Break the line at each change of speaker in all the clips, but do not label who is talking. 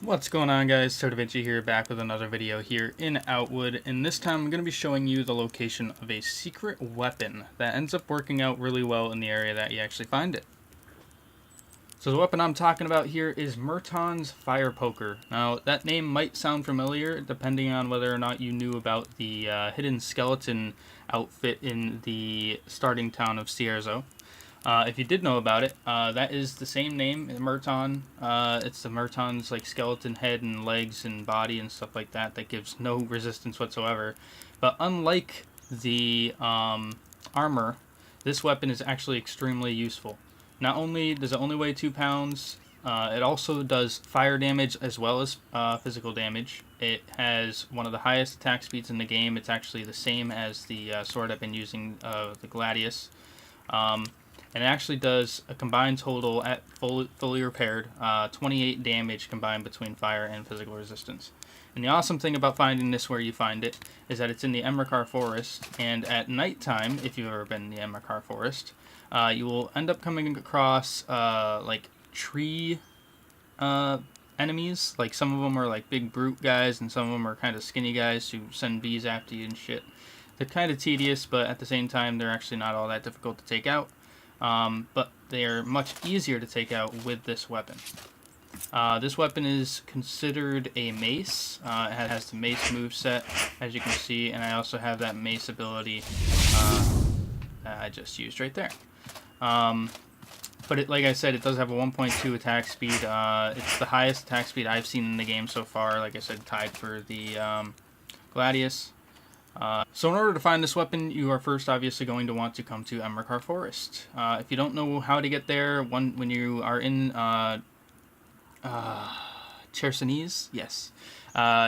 What's going on, guys? ToDaVinci here, back with another video here in Outwood, and this time I'm going to be showing you the location of a secret weapon that ends up working out really well in the area that you actually find it. So the weapon I'm talking about here is Merton's Firepoker. Now, that name might sound familiar depending on whether or not you knew about the hidden skeleton outfit in the starting town of Cierzo. If you did know about it, that is the same name, Merton. It's the Merton's like skeleton head and legs and body and stuff like that that gives no resistance whatsoever. But unlike the armor, this weapon is actually extremely useful. Not only does it only weigh 2 pounds, it also does fire damage as well as physical damage. It has one of the highest attack speeds in the game. It's actually the same as the sword I've been using, the Gladius. And it actually does a combined total at fully repaired, 28 damage combined between fire and physical resistance. And the awesome thing about finding this where you find it is that it's in the Enmerkar Forest, and at nighttime, if you've ever been in the Enmerkar Forest, you will end up coming across like tree enemies. Like some of them are like big brute guys, and some of them are kind of skinny guys who send bees after you and shit. They're kind of tedious, but at the same time, they're actually not all that difficult to take out. But they are much easier to take out with this weapon. This weapon is considered a mace. It has the mace moveset, as you can see, and I also have that mace ability that I just used right there. But like I said, it does have a 1.2 attack speed. It's the highest attack speed I've seen in the game so far. Like I said, tied for the Gladius. So in order to find this weapon, you are first obviously going to want to come to Enmerkar Forest. If you don't know how to get there, when you are in Chersonese, yes,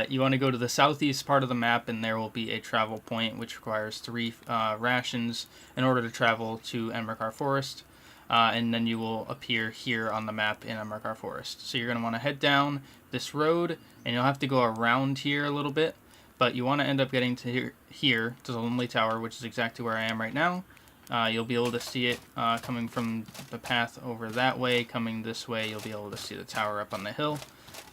you want to go to the southeast part of the map, and there will be a travel point which requires 3 rations in order to travel to Enmerkar Forest. And then you will appear here on the map in Enmerkar Forest. So you're going to want to head down this road, and you'll have to go around here a little bit. But you want to end up getting to here, to the Lonely Tower, which is exactly where I am right now. You'll be able to see it coming from the path over that way. Coming this way, you'll be able to see the tower up on the hill.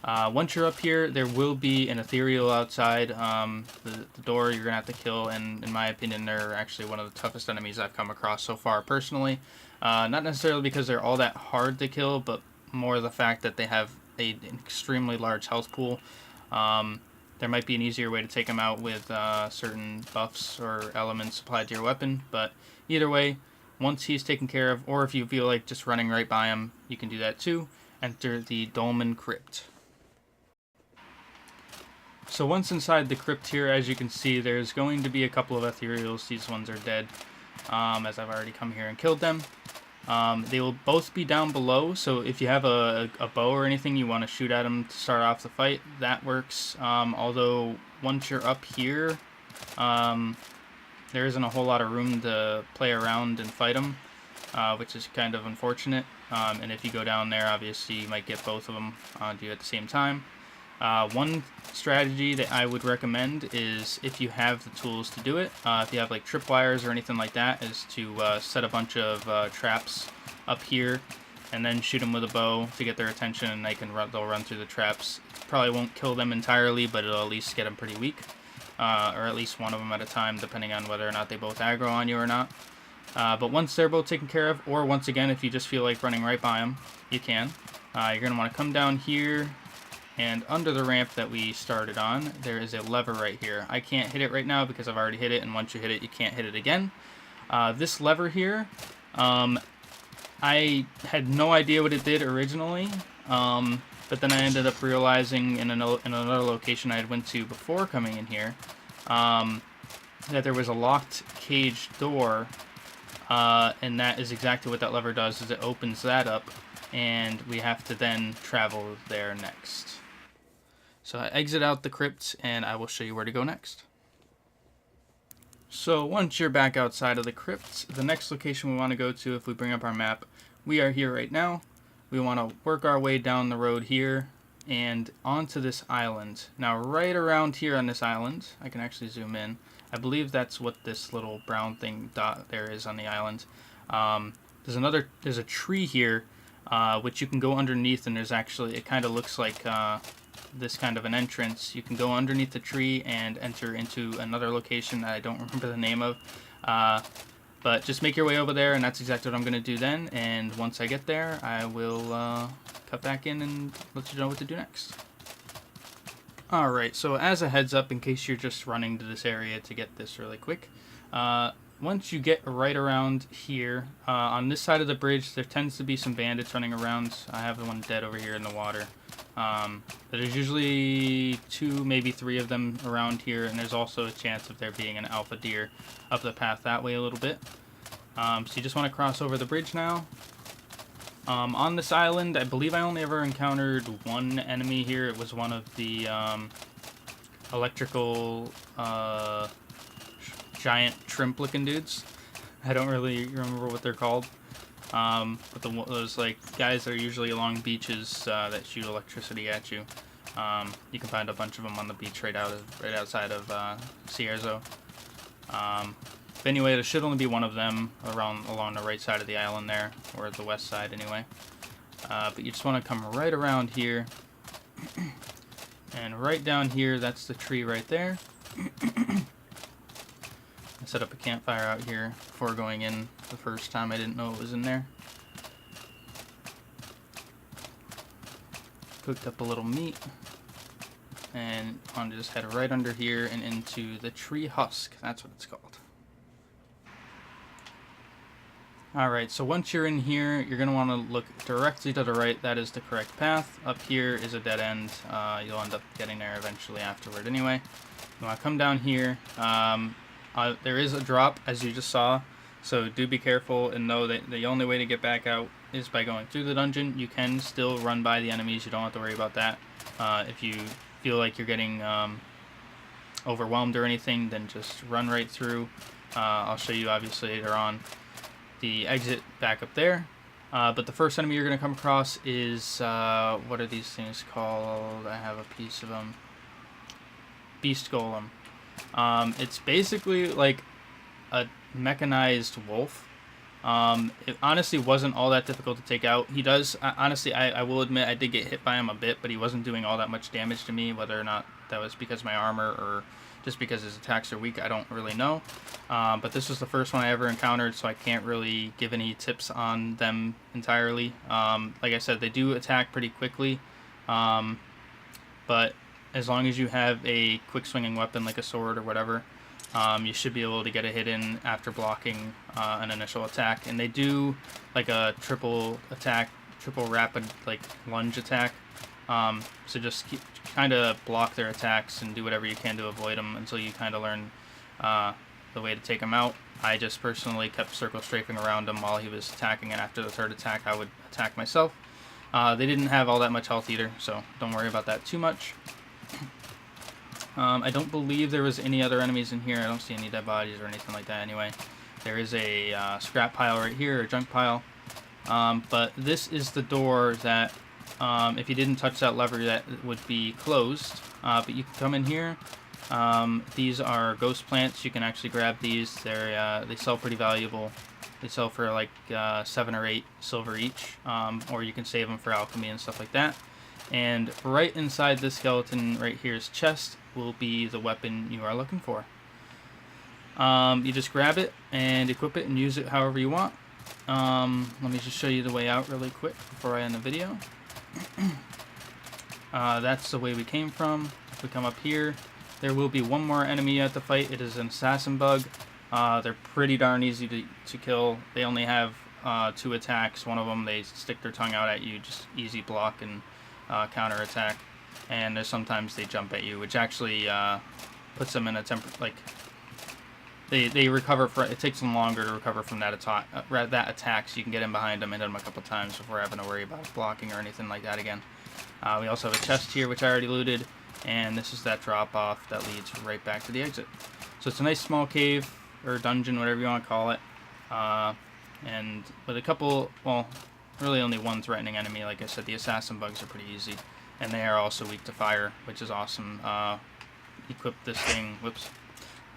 Once you're up here, there will be an ethereal outside the door you're going to have to kill. And in my opinion, they're actually one of the toughest enemies I've come across so far personally. Not necessarily because they're all that hard to kill, but more the fact that they have an extremely large health pool. There might be an easier way to take them out with certain buffs or elements applied to your weapon, but either way, once he's taken care of, or if you feel like just running right by him, you can do that too. Enter the dolmen crypt. So once inside the crypt here, as you can see, there's going to be a couple of ethereals. These ones are dead, as I've already come here and killed them. They will both be down below, so if you have a bow or anything you want to shoot at them to start off the fight, that works. Although, once you're up here, there isn't a whole lot of room to play around and fight them, which is kind of unfortunate. And if you go down there, obviously you might get both of them onto you at the same time. One strategy that I would recommend is, if you have the tools to do it, if you have like tripwires or anything like that, is to set a bunch of traps up here and then shoot them with a bow to get their attention, and they'll run through the traps. Probably won't kill them entirely, but it'll at least get them pretty weak, or at least one of them at a time, depending on whether or not they both aggro on you or not. But once they're both taken care of, or once again, if you just feel like running right by them, you can. You're going to want to come down here, and under the ramp that we started on, there is a lever right here. I can't hit it right now because I've already hit it, and once you hit it, you can't hit it again. This lever here, I had no idea what it did originally, but then I ended up realizing in another location I had went to before coming in here, that there was a locked cage door, and that is exactly what that lever does, is it opens that up, and we have to then travel there next. So I exit out the crypt, and I will show you where to go next. So once you're back outside of the crypt, the next location we want to go to, if we bring up our map, we are here right now. We want to work our way down the road here and onto this island. Now right around here on this island, I can actually zoom in. I believe that's what this little brown thing dot there is on the island. There's a tree here which you can go underneath, and there's actually, it kind of looks like this kind of an entrance, you can go underneath the tree and enter into another location that I don't remember the name of. But just make your way over there, and that's exactly what I'm going to do then. And once I get there, I will cut back in and let you know what to do next. Alright, so as a heads up, in case you're just running to this area to get this really quick, once you get right around here, on this side of the bridge, there tends to be some bandits running around. I have the one dead over here in the water. There's usually 2, maybe 3 of them around here, and there's also a chance of there being an alpha deer up the path that way a little bit. So you just want to cross over the bridge now. On this island, I believe I only ever encountered one enemy here. It was one of the electrical giant shrimp-looking dudes. I don't really remember what they're called. But those like guys that are usually along beaches that shoot electricity at you. You can find a bunch of them on the beach right outside of Cierzo. But anyway, there should only be one of them along the right side of the island there, or the west side anyway. But you just want to come right around here, and right down here, that's the tree right there. I set up a campfire out here before going in the first time. I didn't know it was in there. Cooked up a little meat, and I want to just head right under here and into the tree husk. That's what it's called. Alright, so once you're in here, you're going to want to look directly to the right. That is the correct path. Up here is a dead end. You'll end up getting there eventually afterward anyway. You want to come down here. There is a drop, as you just saw, so do be careful and know that the only way to get back out is by going through the dungeon. You can still run by the enemies. You don't have to worry about that. If you feel like you're getting overwhelmed or anything, then just run right through. I'll show you obviously later on the exit back up there. But the first enemy you're going to come across is, what are these things called? I have a piece of them. Beast Golem. It's basically like a mechanized wolf. It honestly wasn't all that difficult to take out. He does, honestly, I will admit I did get hit by him a bit, but he wasn't doing all that much damage to me. Whether or not that was because of my armor or just because his attacks are weak, I don't really know. But this was the first one I ever encountered, so I can't really give any tips on them entirely. Like I said, they do attack pretty quickly, but as long as you have a quick swinging weapon like a sword or whatever, you should be able to get a hit in after blocking an initial attack. And they do like a triple rapid like lunge attack. So just kind of block their attacks and do whatever you can to avoid them until you kind of learn the way to take them out. I just personally kept circle strafing around him while he was attacking, and after the third attack I would attack myself. They didn't have all that much health either, so don't worry about that too much. I don't believe there was any other enemies in here. I don't see any dead bodies or anything like that anyway. There is a scrap pile right here, a junk pile. But this is the door that, if you didn't touch that lever, that would be closed. But you can come in here. These are ghost plants. You can actually grab these. They sell pretty valuable. They sell for like 7 or 8 silver each. Or you can save them for alchemy and stuff like that. And right inside this skeleton right here's chest will be the weapon you are looking for. You just grab it and equip it and use it however you want. Let me just show you the way out really quick before I end the video. That's the way we came from. If we come up here, there will be one more enemy you have to fight. It is an assassin bug. They're pretty darn easy to kill. They only have 2 attacks. One of them, they stick their tongue out at you, just easy block and counter attack. And there's sometimes they jump at you, which actually puts them in a like they recover for it. Takes them longer to recover from that attack, so you can get in behind them and hit them a couple times before having to worry about blocking or anything like that again. We also have a chest here, which I already looted, and this is that drop off that leads right back to the exit. So it's a nice small cave or dungeon, whatever you want to call it, and with a couple, well, really only one threatening enemy. Like I said, the assassin bugs are pretty easy, and they are also weak to fire, which is awesome. Equip this thing. Whoops,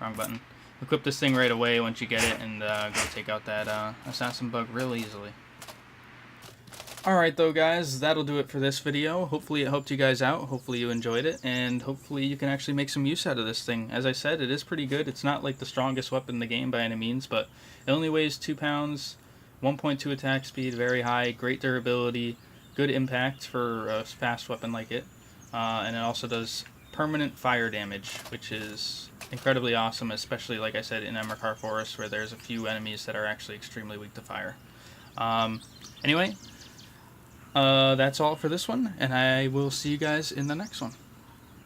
wrong button. Equip this thing right away once you get it, and go take out that assassin bug real easily. Alright though guys, that'll do it for this video. Hopefully it helped you guys out, hopefully you enjoyed it, and hopefully you can actually make some use out of this thing. As I said, it is pretty good. It's not like the strongest weapon in the game by any means, but it only weighs 2 pounds, 1.2 attack speed, very high, great durability, good impact for a fast weapon like it, and it also does permanent fire damage, which is incredibly awesome, especially like I said in Enmerkar Forest, where there's a few enemies that are actually extremely weak to fire. Anyway, that's all for this one, and I will see you guys in the next one.